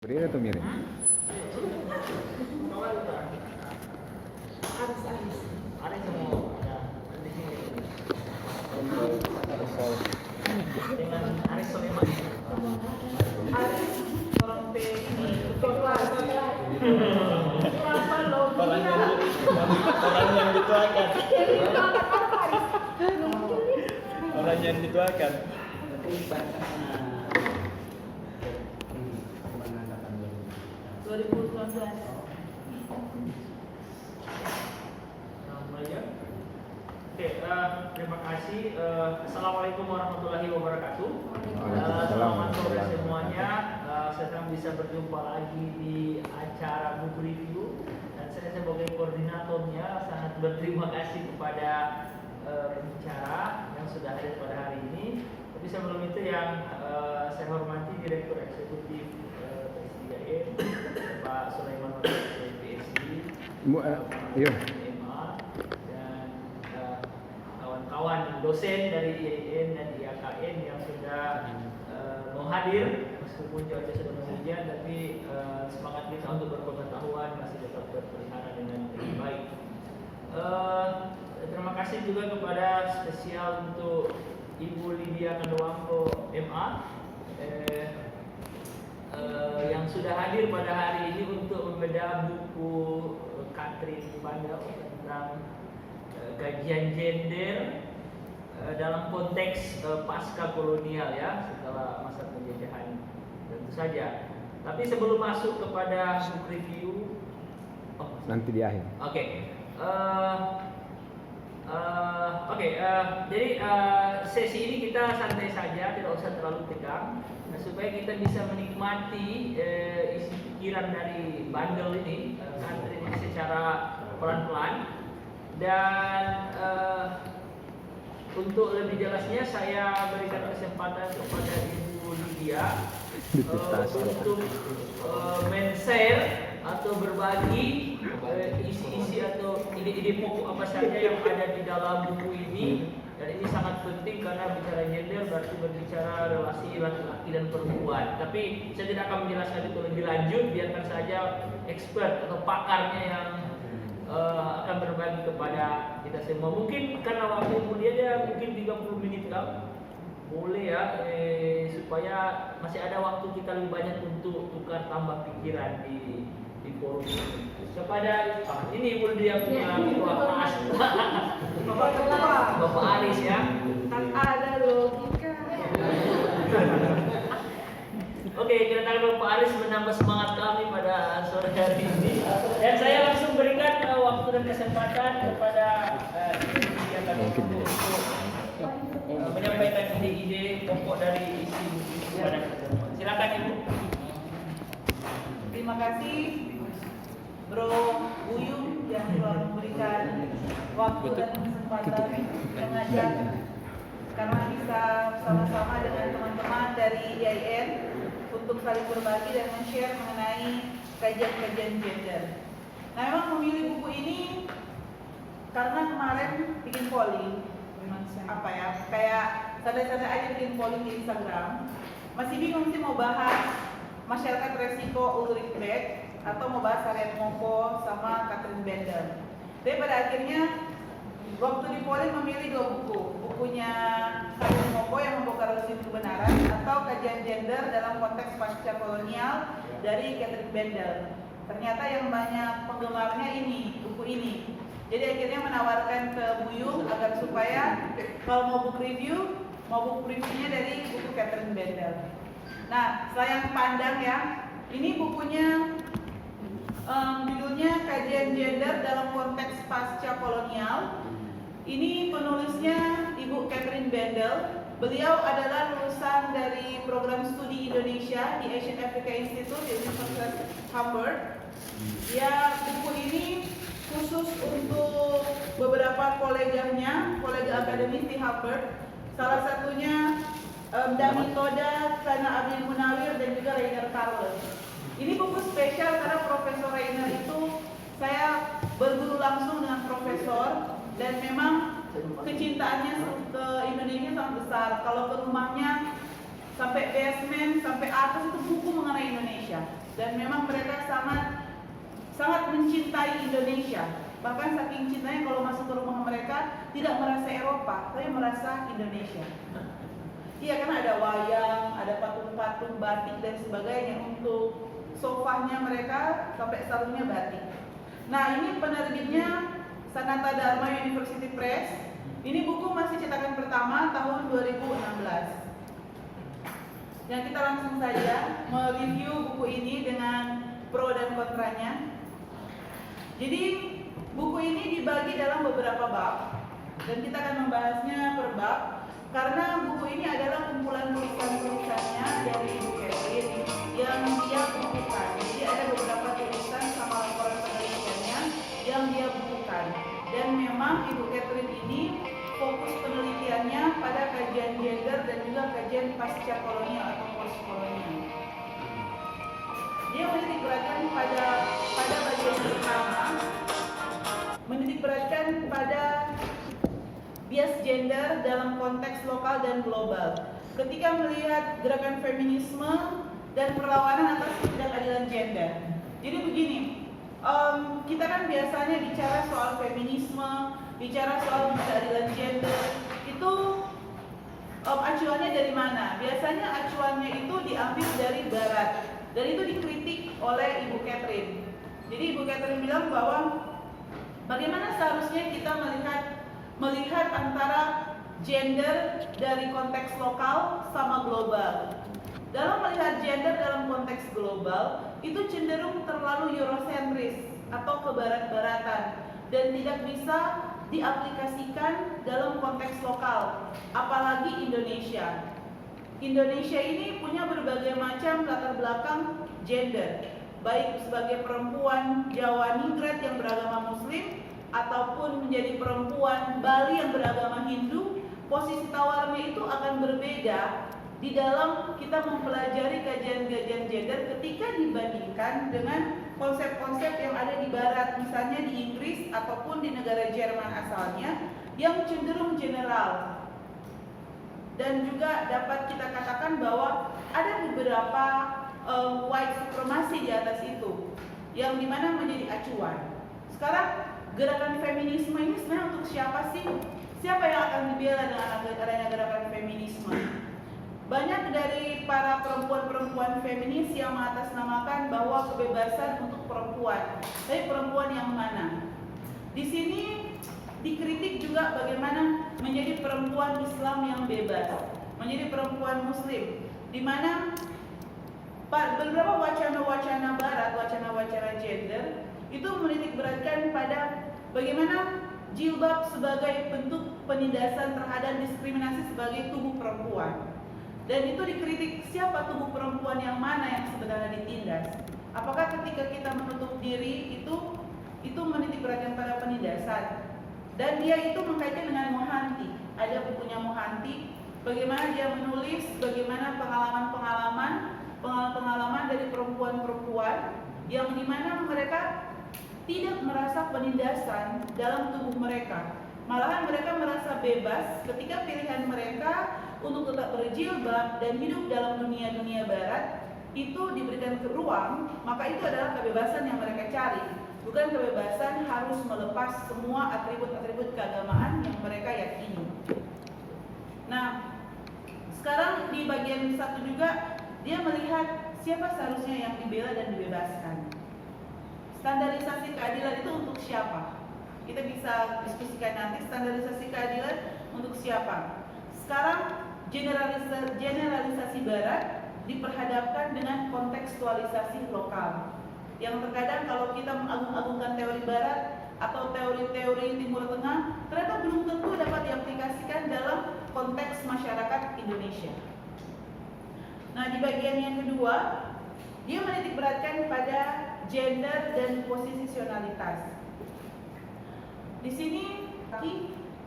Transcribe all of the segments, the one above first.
Berdiri atau miring? Aris mau ada di sini. Dengan Aris Soleman. Aris orang P ini orang yang dituakan. Orang yang dituakan. 2019. Oke, terima kasih. Assalamualaikum warahmatullahi wabarakatuh. Selamat sore semuanya. Senang bisa berjumpa lagi di acara book review dan saya sebagai koordinatornya sangat berterima kasih kepada pembicara yang sudah hadir pada hari ini. Tapi sebelum itu yang saya hormati Direktur Eksekutif PSIGAE Pak Sulaiman PSI, Iya. MA dan kawan-kawan dosen dari IAIN dan IAKN yang sudah mau hadir meskipun cuaca sudah hujan, tapi semangat kita untuk berpengetahuan masih tetap terpelihara dengan baik. Terima kasih juga kepada spesial untuk Ibu Lydia Kandoangko MA yang sudah hadir pada hari ini untuk membedah buku Katrin Bandel tentang kajian gender dalam konteks pasca kolonial ya, setelah masa penjajahan tentu saja. Tapi sebelum masuk kepada book review, Nanti di akhir. Oke. Jadi sesi ini kita santai saja, tidak usah terlalu tegang, supaya kita bisa menikmati isi pikiran dari bundle ini, Katrin ini secara pelan-pelan. Dan untuk lebih jelasnya saya berikan kesempatan kepada Ibu Lydia untuk men-share atau berbagi isi-isi atau ide-ide pokok apa saja yang ada di dalam buku ini. Dan ini sangat penting karena bicara gender berarti berbicara relasi laki-laki dan perempuan. Tapi saya tidak akan menjelaskan itu lebih lanjut, biarkan saja expert atau pakarnya yang akan berbagi kepada kita semua. Mungkin karena waktu mulia dia mungkin 30 menit kan, boleh ya, supaya masih ada waktu kita lebih banyak untuk tukar tambah pikiran di forum ini. Kepada ini Ibu dia punya Bapak Aris ya. Tak ada logika. Oke, kedatangan Bapak Aris menambah semangat kami pada sore hari ini. Dan saya langsung berikan waktu dan kesempatan kepada yang kami untuk menyampaikan ide-ide pokok dari isi buku kepada kita semua. Silakan Ibu. Terima kasih Bro Buyung yang telah memberikan waktu dan kesempatan mengajak karena bisa bersama-sama dengan teman-teman dari IAIN untuk saling berbagi dan men-share mengenai kajian-kajian gender. Nah, memang memilih buku ini karena kemarin bikin polling, kayak santai-santai aja bikin polling di Instagram. Masih bingung sih mau bahas masyarakat resiko Ulrich Beck atau mau bahas Harriet Moko sama Katrin Bandel. Tapi pada akhirnya waktu di polling memilih dua buku, bukunya Harriet Moko yang membongkar ilusi kebenaran atau kajian gender dalam konteks pasca kolonial dari Katrin Bandel. Ternyata yang banyak penggemarnya ini, buku ini. Jadi akhirnya menawarkan ke Buyung agar supaya kalau mau book reviewnya dari buku Katrin Bandel. Nah, saya pandang ya, ini bukunya judulnya Kajian Gender dalam Konteks Pasca Kolonial. Ini penulisnya Ibu Katrin Bandel. Beliau adalah lulusan dari program studi Indonesia di Asian Africa Institute di Universitas Hamburg. Ya, buku ini khusus untuk beberapa kolega akademis di Harvard. Salah satunya Dami Toda, Sana Abdul Munawir, dan juga Rainer Carles. Ini buku spesial karena Profesor Rainer itu saya berguru langsung dengan profesor dan memang kecintaannya ke Indonesia sangat besar. Kalau ke rumahnya sampai basement, sampai atas itu buku mengenai Indonesia. dan memang mereka sangat mencintai Indonesia. Bahkan saking cintanya kalau masuk ke rumah mereka tidak merasa Eropa, tapi merasa Indonesia. Iya, karena ada wayang, ada patung-patung batik dan sebagainya. Untuk sofanya mereka sampai sarungnya batik. Nah, ini penerbitnya Sanata Dharma University Press. Ini buku masih cetakan pertama tahun 2016. Yang kita langsung saja mereview buku ini dengan pro dan kontranya. Jadi buku ini dibagi dalam beberapa bab dan kita akan membahasnya per bab karena buku ini adalah kumpulan tulisan-tulisannya dari Ibu Catherine yang dia bukukan. Jadi ada beberapa tulisan sama laporan penelitiannya yang dia bukukan. Dan memang Ibu Catherine ini fokus penelitiannya pada kajian gender dan juga kajian pasca kolonial atau post kolonial. Dia menitik beratkan pada bagian pertama, menitik beratkan pada bias gender dalam konteks lokal dan global. Ketika melihat gerakan feminisme dan perlawanan atas ketidakadilan gender. Jadi begini, kita kan biasanya bicara soal feminisme, bicara soal ketidakadilan gender, itu acuannya dari mana? Biasanya acuannya itu diambil dari barat, dan itu dikritik oleh Ibu Catherine. Jadi Ibu Catherine bilang bahwa bagaimana seharusnya kita melihat antara gender dari konteks lokal sama global. Dalam melihat gender dalam konteks global, itu cenderung terlalu Eurosentris atau kebarat-baratan dan tidak bisa diaplikasikan dalam konteks lokal, apalagi Indonesia. Indonesia ini punya berbagai macam latar belakang gender, baik sebagai perempuan Jawa Ningrat yang beragama Muslim ataupun menjadi perempuan Bali yang beragama Hindu. Posisi tawarnya itu akan berbeda di dalam kita mempelajari kajian-kajian gender ketika dibandingkan dengan konsep-konsep yang ada di barat, misalnya di Inggris ataupun di negara Jerman asalnya yang cenderung general. Dan juga dapat kita katakan bahwa ada beberapa white supremacy di atas itu yang dimana menjadi acuan. Sekarang gerakan feminisme ini sebenarnya untuk siapa sih? Siapa yang akan dibela dengan adanya gerakan feminisme? Banyak dari para perempuan-perempuan feminis yang mengatasnamakan bahwa kebebasan untuk perempuan. Tapi perempuan yang mana? Di sini dikritik juga bagaimana menjadi perempuan Islam yang bebas, menjadi perempuan Muslim, di mana beberapa wacana-wacana barat, wacana-wacana gender itu menitik beratkan pada bagaimana jilbab sebagai bentuk penindasan terhadap diskriminasi sebagai tubuh perempuan. Dan itu dikritik siapa tubuh perempuan yang mana yang sebenarnya ditindas. Apakah ketika kita menutup diri itu menitik beratkan pada penindasan. Dan dia itu mengkaitkan dengan Mohanty. Ada bukunya Mohanty, bagaimana dia menulis bagaimana pengalaman dari perempuan-perempuan yang dimana mereka tidak merasa penindasan dalam tubuh mereka. Malahan mereka merasa bebas ketika pilihan mereka untuk tetap berjilbab dan hidup dalam dunia barat itu diberikan ke ruang, maka itu adalah kebebasan yang mereka cari. Bukan kebebasan harus melepas semua atribut-atribut keagamaan yang mereka yakini. Nah, sekarang di bagian satu juga dia melihat siapa seharusnya yang dibela dan dibebaskan. Standarisasi keadilan itu untuk siapa? Kita bisa diskusikan nanti standarisasi keadilan untuk siapa. Sekarang generalisasi barat diperhadapkan dengan kontekstualisasi lokal. Yang terkadang kalau kita mengagung-agungkan teori barat atau teori-teori Timur Tengah, ternyata belum tentu dapat diaplikasikan dalam konteks masyarakat Indonesia. Nah, di bagian yang kedua, dia menitik beratkan pada gender dan posisionalitas. Di sini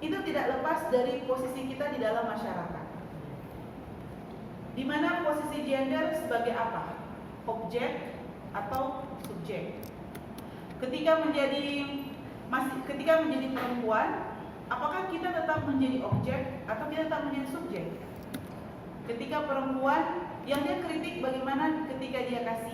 itu tidak lepas dari posisi kita di dalam masyarakat. Di mana posisi gender sebagai apa? Objek atau subjek. Ketika menjadi perempuan, apakah kita tetap menjadi objek atau kita tetap menjadi subjek? Ketika perempuan, yang dia kritik bagaimana ketika dia kasih